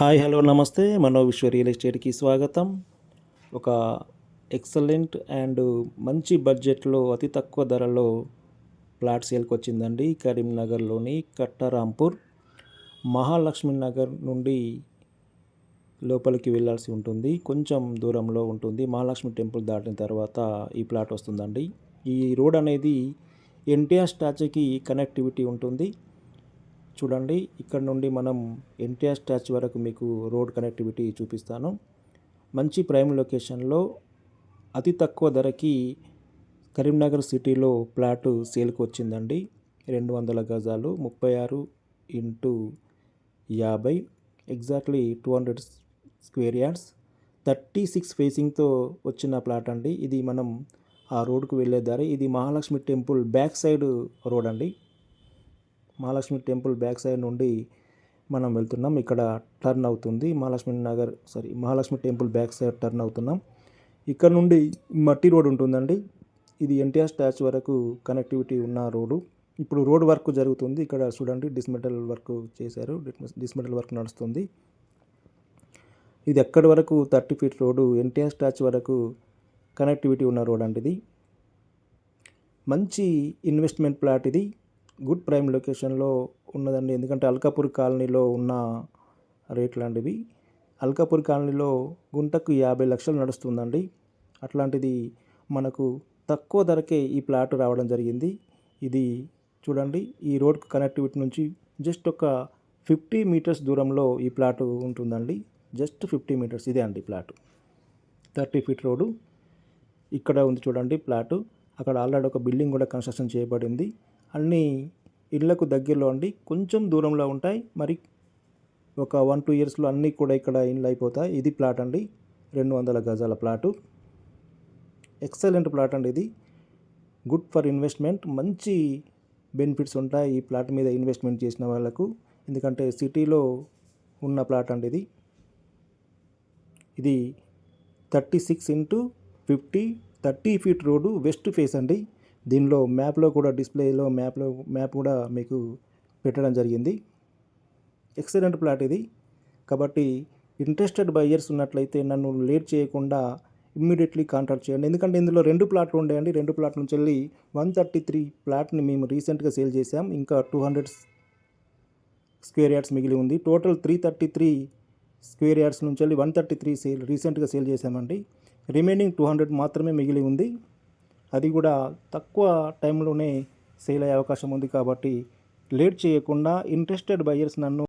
Hi hello నమస్తే మనోవిశ్వ real ఎస్టేట్కి స్వాగతం. ఒక ఎక్సలెంట్ అండ్ మంచి బడ్జెట్లో అతి తక్కువ ధరలో ప్లాట్ సేల్కి వచ్చిందండి. కరీంనగర్లోని కట్టరాంపూర్ మహాలక్ష్మి నగర్ నుండి లోపలికి వెళ్ళాల్సి ఉంటుంది. కొంచెం దూరంలో ఉంటుంది. మహాలక్ష్మి టెంపుల్ దాటిన తర్వాత ఈ ప్లాట్ వస్తుందండి. ఈ రోడ్ అనేది ఎన్టీఆర్ స్టాచ్యూకి కనెక్టివిటీ ఉంటుంది. చూడండి, ఇక్కడ నుండి మనం ఎన్టీఆర్ స్టాచ్యూ వరకు మీకు రోడ్ కనెక్టివిటీ చూపిస్తాను. మంచి ప్రైమ్ లొకేషన్లో అతి తక్కువ ధరకి కరీంనగర్ సిటీలో ప్లాట్ సేల్కి వచ్చిందండి. 200 గజాలు, 36x50, ఎగ్జాక్ట్లీ 200 స్క్వేర్ యార్డ్స్, 36 ఫేసింగ్తో వచ్చిన ప్లాట్ అండి. ఇది మనం ఆ రోడ్కు వెళ్ళే దారి. ఇది Mahalakshmi temple back side road అండి. మహాలక్ష్మి టెంపుల్ బ్యాక్ సైడ్ నుండి మనం వెళ్తున్నాం. ఇక్కడ టర్న్ అవుతుంది. Mahalakshmi temple back side turn అవుతున్నాం. ఇక్కడ నుండి మట్టి రోడ్ ఉంటుందండి. ఇది ఎన్టీఆర్ స్టాచ్యూ వరకు కనెక్టివిటీ ఉన్న రోడ్డు. ఇప్పుడు రోడ్ వర్క్ జరుగుతుంది. ఇక్కడ చూడండి, డిస్మెటల్ వర్క్ చేశారు. డిస్మెటల్ వర్క్ నడుస్తుంది. ఇది ఎక్కడి వరకు 30 ఫీట్ రోడ్డు, ఎన్టీఆర్ స్టాచ్యూ వరకు కనెక్టివిటీ ఉన్న రోడ్ అండి. ఇది మంచి ఇన్వెస్ట్మెంట్ ప్లాట్. ఇది గుడ్ ప్రైమ్ లొకేషన్లో ఉన్నదండి. ఎందుకంటే అల్కాపూర్ కాలనీలో ఉన్న రేట్లు లాంటివి. అల్కాపూర్ కాలనీలో గుంటకు 50 లక్షలు నడుస్తుందండి. అట్లాంటిది మనకు తక్కువ ధరకే ఈ ప్లాట్ రావడం జరిగింది. ఇది చూడండి, ఈ రోడ్కు కనెక్టివిటీ నుంచి జస్ట్ ఒక 50 మీటర్స్ దూరంలో ఈ ప్లాట్ ఉంటుందండి. Just 50 meters. ఇదే అండి ప్లాట్. 30 ఫీట్ రోడ్డు ఇక్కడ ఉంది చూడండి ప్లాటు. అక్కడ ఆల్రెడీ ఒక బిల్డింగ్ కూడా కన్స్ట్రక్షన్ చేయబడింది. అన్నీ ఇళ్లకు దగ్గరలో అండి, కొంచెం దూరంలో ఉంటాయి. మరి ఒక 1-2 ఇయర్స్లో అన్నీ కూడా ఇక్కడ ఇళ్ళు అయిపోతాయి. ఇది ప్లాట్ అండి, 200 గజాల ప్లాటు. ఎక్సలెంట్ ప్లాట్ అండి. ఇది గుడ్ ఫర్ ఇన్వెస్ట్మెంట్. మంచి బెనిఫిట్స్ ఉంటాయి ఈ ప్లాట్ మీద ఇన్వెస్ట్మెంట్ చేసిన వాళ్ళకు. ఎందుకంటే సిటీలో ఉన్న ప్లాట్ అండి ఇది. ఇది 36x50, 30 feet road, west face అండి. దీనిలో మ్యాప్లో కూడా డిస్ప్లేలో మ్యాప్ కూడా మీకు పెట్టడం జరిగింది. ఎక్సలెంట్ ప్లాట్ ఇది. కాబట్టి ఇంట్రెస్టెడ్ బయ్యర్స్ ఉన్నట్లయితే నన్ను లేట్ చేయకుండా ఇమ్మీడియట్లీ కాంటాక్ట్ చేయండి. ఎందుకంటే ఇందులో 2 ప్లాట్లు ఉండేయండి. 2 ప్లాట్ల నుంచి వెళ్ళి 133 ప్లాట్ని మేము రీసెంట్గా సేల్ చేసాం. ఇంకా 200 స్క్వేర్ యార్డ్స్ మిగిలి ఉంది. టోటల్ 333 స్క్వేర్ యార్డ్స్ నుంచి వెళ్ళి 133 రీసెంట్గా సేల్ చేసామండి. రిమైనింగ్ 200 మాత్రమే మిగిలి ఉంది. అది కూడా తక్కువ టైంలోనే సేల్ అయ్యే అవకాశం ఉంది. కాబట్టి లేట్ చేయకుండా ఇంట్రెస్టెడ్ బయ్యర్స్ నన్ను